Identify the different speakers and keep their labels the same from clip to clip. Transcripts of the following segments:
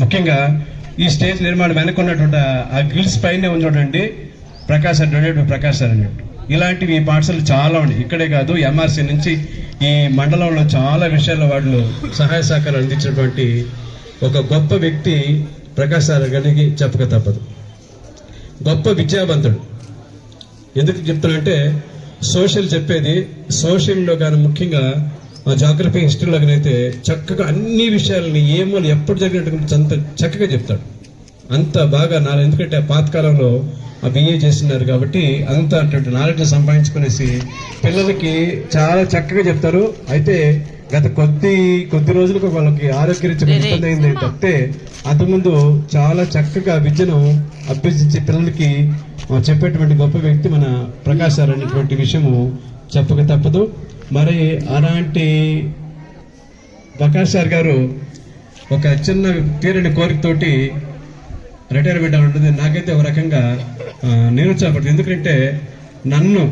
Speaker 1: ముఖ్యంగా ఈ స్టేజ్ నిర్మాణం వెనుకున్నటువంటి ఆ గ్రిల్స్ పైనే ఉంది చూడండి, ప్రకాశ్ సార్ డొనేటివ్ ప్రకాశ్ సార్ అన్నట్టు. ఇలాంటివి ఈ పాఠశాలలు చాలా ఉన్నాయి. ఇక్కడే కాదు, ఎంఆర్సీ నుంచి ఈ మండలంలో చాలా విషయాల్లో వాళ్ళు సహాయ సహకారాలు అందించినటువంటి ఒక గొప్ప వ్యక్తి ప్రకాశ్ సార్ గారికి చెప్పక తప్పదు. గొప్ప విద్యావంతుడు. ఎందుకు చెప్తానంటే సోషల్ చెప్పేది, సోషల్లో కానీ ముఖ్యంగా జాగ్రఫీ హిస్టరీలో అయితే చక్కగా అన్ని విషయాలని ఏమో ఎప్పుడు జరిగినట్టు అంత చక్కగా చెప్తాడు. అంత బాగా ఎందుకంటే పాతకాలంలో ఆ బిఏ చేస్తున్నారు కాబట్టి అంత అటువంటి నాలెడ్జ్ సంపాదించుకునేసి పిల్లలకి చాలా చక్కగా చెప్తారు. అయితే గత కొద్ది రోజులకు వాళ్ళకి ఆరోగ్యరీత్యా ఇబ్బంది అయింది తప్పితే అంతకుముందు చాలా చక్కగా విద్యను అభ్యసించి పిల్లలకి చెప్పేటువంటి గొప్ప వ్యక్తి మన ప్రకాశ్ సార్ అనేటువంటి విషయము చెప్పక తప్పదు. మరి అలాంటి ప్రకాశ్ సార్ గారు ఒక చిన్న తీరని కోరికతోటి రిటైర్మెంట్ అని ఉంటుంది. నాకైతే ఒక రకంగా నిరుత్సాహపడుతుంది. ఎందుకంటే నన్ను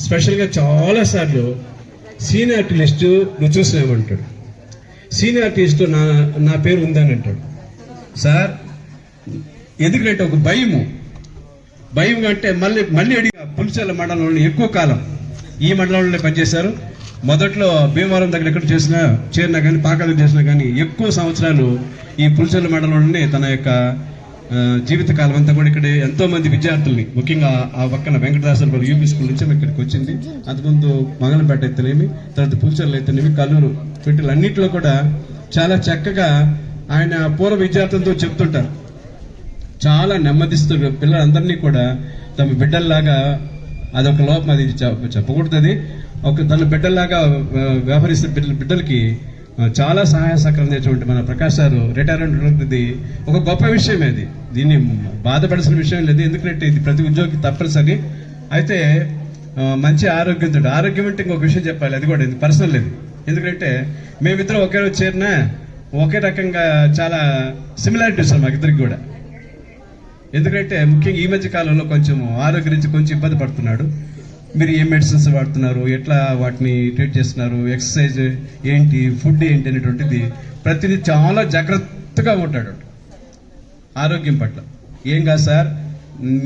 Speaker 1: స్పెషల్గా చాలాసార్లు సీనియారిటీ లిస్టు నువ్వు చూసినామంటాడు. సీనియారిటీ లిస్టు నా పేరు ఉందని అంటాడు. సార్ ఎందుకంటే ఒక భయం అంటే మళ్ళీ అడిగా పులిచెర్ల మండలంలో ఎక్కువ కాలం ఈ మండలంలో పనిచేశారు. మొదట్లో భీమవరం దగ్గర ఎక్కడ చేరినా కానీ పాకాలు చేసినా కానీ ఎక్కువ సంవత్సరాలు ఈ పులిచెర్ల మండలంలోనే తన యొక్క జీవితకాలం అంతా కూడా ఇక్కడ ఎంతో మంది విద్యార్థుల్ని, ముఖ్యంగా ఆ పక్కన వెంకటదాసరపల్లి యూపీ స్కూల్ నుంచి ఇక్కడికి వచ్చింది. అంతకుముందు మంగళంపేట అయితేనేమి, తర్వాత పులిచెర్ల అయితేనేమి, కల్లూరు పెట్టెలు అన్నింటిలో కూడా చాలా చక్కగా ఆయన పూర్వ విద్యార్థులతో చెప్తుంటారు. చాలా నెమ్మదిస్తూ పిల్లలందరినీ కూడా తమ బిడ్డల్లాగా, అదొక లోపం, అది చెప్పకూడదు, అది తన బిడ్డల్లాగా వ్యవహరిస్తున్న బిడ్డలకి చాలా సహాయ సహకారం చేసేటువంటి మన ప్రకాశ్ సార్ రిటైర్మెంట్ ఉంటుంది. ఒక గొప్ప విషయం అది. దీన్ని బాధపడాల్సిన విషయం లేదు. ఎందుకంటే ఇది ప్రతి ఉద్యోగికి తప్పనిసరి. అయితే మంచి ఆరోగ్యంతో, ఆరోగ్యం అంటే ఇంకొక విషయం చెప్పాలి, అది కూడా పర్సనల్ లేదు. ఎందుకంటే మేమిద్దరం ఒకే రోజు చేరినా ఒకే రకంగా చాలా సిమిలారిటీస్ మాకిద్దరికి కూడా. ఎందుకంటే ముఖ్యంగా ఈ మధ్య కాలంలో కొంచెం ఆరోగ్యం నుంచి కొంచెం ఇబ్బంది పడుతున్నాడు. మీరు ఏ మెడిసిన్స్ వాడుతున్నారు, ఎట్లా వాటిని ట్రీట్ చేస్తున్నారు, ఎక్సర్సైజ్ ఏంటి, ఫుడ్ ఏంటి అనేటువంటిది ప్రతిదీ చాలా జాగ్రత్తగా ఉంటాడు ఆరోగ్యం పట్ల. ఏం కాదు సార్,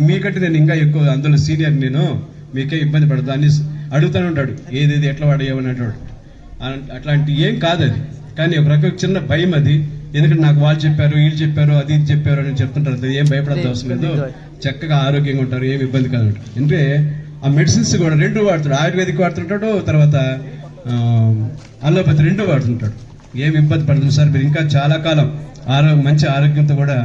Speaker 1: మీకంటే నేను ఇంకా ఎక్కువ అందులో సీనియర్, నేను మీకే ఇబ్బంది పడదు అని అడుగుతూనే ఉంటాడు. ఏదేది ఎట్లా వాడేయమనేటాడు. అట్లాంటి ఏం కాదు అది. కానీ ఒక రకం చిన్న భయం అది. ఎందుకంటే నాకు వాళ్ళు చెప్పారు, వీళ్ళు చెప్పారు, అది ఇది చెప్పారు అని చెప్తుంటారు. ఏం భయపడాల్సిన అవసరం లేదు, చక్కగా ఆరోగ్యంగా ఉంటారు, ఏమి ఇబ్బంది కాదు. అంటే ఆ మెడిసిన్స్ కూడా 2 వాడుతాడు. ఆయుర్వేదిక్ వాడుతుంటాడు, తర్వాత అలోపతి 2 వాడుతుంటాడు. ఏమి ఇబ్బంది పడుతుంది సార్, మీరు ఇంకా చాలా కాలం మంచి ఆరోగ్యంతో కూడా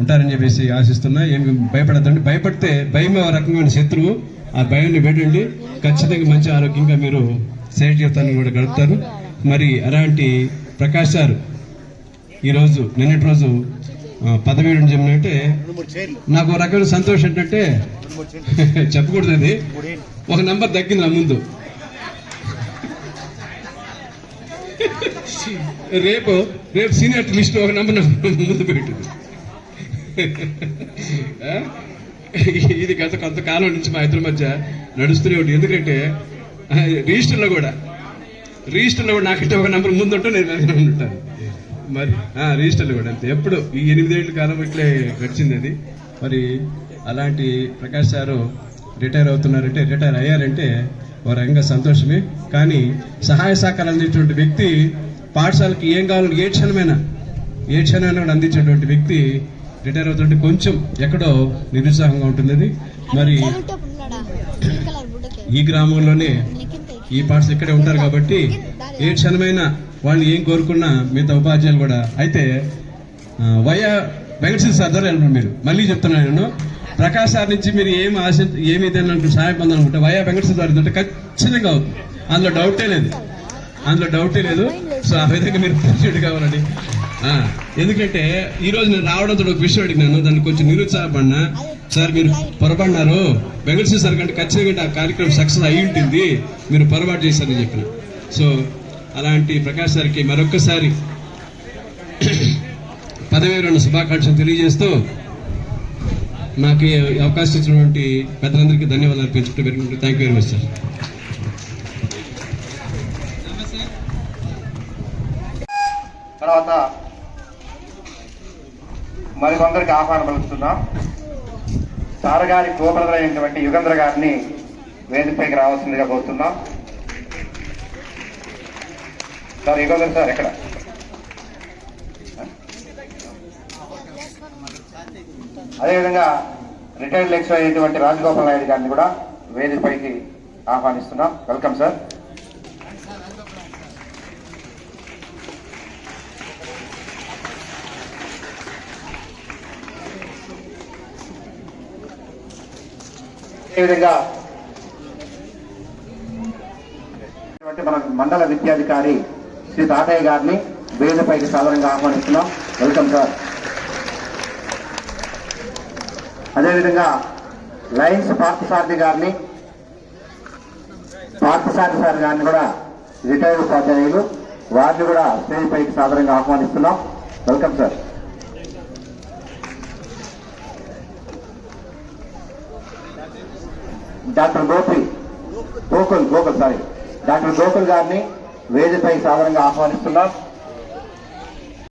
Speaker 1: ఉంటారని చెప్పేసి ఆశిస్తున్నా. ఏమి భయపడద్దండి. భయపడితే భయం ఒక రకమైన శత్రువు. ఆ భయాన్ని పెట్టండి, ఖచ్చితంగా మంచి ఆరోగ్యంగా మీరు సేఫ్ జీవితాన్ని కూడా గడుపుతారు. మరి అలాంటి ప్రకాశ్ సార్ ఈరోజు నిన్నటి రోజు పదవి అంటే నాకు ఒక రకమైన సంతోషం ఏంటంటే చెప్పకూడదు, అది ఒక నంబర్ తగ్గింది నా ముందు. రేపు సీనియర్ లిస్ట్ ఒక నంబర్ ముందు పెట్టింది. ఇది కొంతకాలం నుంచి మా ఇద్దరి మధ్య నడుస్తూనే ఉంటుంది. ఎందుకంటే రిజిస్టర్లో కూడా నాకంటే ఒక నంబర్ ముందు ఉంటే నేను ఉంటాను. మరి రిజిస్టర్లు కూడా అంతే. ఎప్పుడు ఈ 8 ఏళ్ళ కాలం ఇట్లే గడిచింది అది. మరి అలాంటి ప్రకాశ్ సారు రిటైర్ అయ్యారంటే ఒక రకంగా సంతోషమే. కానీ సహాయ సహకారాలు అందించేటువంటి వ్యక్తి, పాఠశాలకి ఏం కావాలని ఏ క్షణమైనా కూడా అందించేటువంటి వ్యక్తి రిటైర్ అవుతుంటే కొంచెం ఎక్కడో నిరుత్సాహంగా ఉంటుంది అది. మరి ఈ గ్రామంలోనే ఈ పాఠశాల ఇక్కడే ఉంటారు కాబట్టి ఏ క్షణమైనా వాళ్ళు ఏం కోరుకున్నా మిగతా ఉపాధ్యాయులు కూడా. అయితే వెంకటేశ్వర సార్ ద్వారా మీరు మళ్ళీ చెప్తున్నాను, నేను ప్రకాశ్ సార్ నుంచి మీరు ఏమి సహాయం పొందాలనుకుంటే వెంకటేశ్వర సార్ అంటే ఖచ్చితంగా అవుతుంది. అందులో డౌటే లేదు. సో ఆ విధంగా మీరు పరిచయం కావాలండి. ఎందుకంటే ఈరోజు నేను రావడంతో ఒక విషయం అడిగినాను, దాన్ని కొంచెం నిరుత్సాహపడినా. సార్ మీరు పొరపడినారు, వెంకటేశ్వర సార్ కంటే ఖచ్చితంగా ఆ కార్యక్రమం సక్సెస్ అయి ఉంటుంది, మీరు పొరపాటు చేశారని చెప్పిన. సో అలాంటి ప్రకాశ్ సార్కి మరొక్కసారి పదవి విరమణ శుభాకాంక్షలు తెలియజేస్తూ నాకు అవకాశం ఇచ్చినటువంటి పెద్దలందరికీ ధన్యవాదాలు అర్పించుకుంటూ పెరుగుకుంటూ thank you very much sir.
Speaker 2: తర్వాత మరికొందరికి ఆహ్వానం పలుకుతున్నాం. సారగారి కోబ్రదరైనటువంటి యుగంధ్ర గారిని వేదికపైకి రావాల్సిందిగా కోరుతున్నాం. సార్ యుగంధ్ర సార్ ఎక్కడ? అదేవిధంగా రిటైర్డ్ లెక్చరర్ అయినటువంటి రాజగోపాల్ నాయుడు గారిని కూడా వేదికపైకి ఆహ్వానిస్తున్నాం. Welcome sir. అదేవిధంగా మన మండల విద్యాధికారి శ్రీ తాతయ్య గారిని వేదికపైకి సాధారణంగా ఆహ్వానిస్తున్నాం. Welcome sir. అదేవిధంగా లయన్స్ పార్థసారథి గారిని కూడా రిటైర్డ్ ఉపాధ్యాయులు వారిని కూడా స్టేజ్ పైకి సాధారణంగా ఆహ్వానిస్తున్నాం. Welcome sir. డాక్టర్ గోకుల్ గారిని వేదికపైకి సాధారణంగా ఆహ్వానిస్తున్నాం.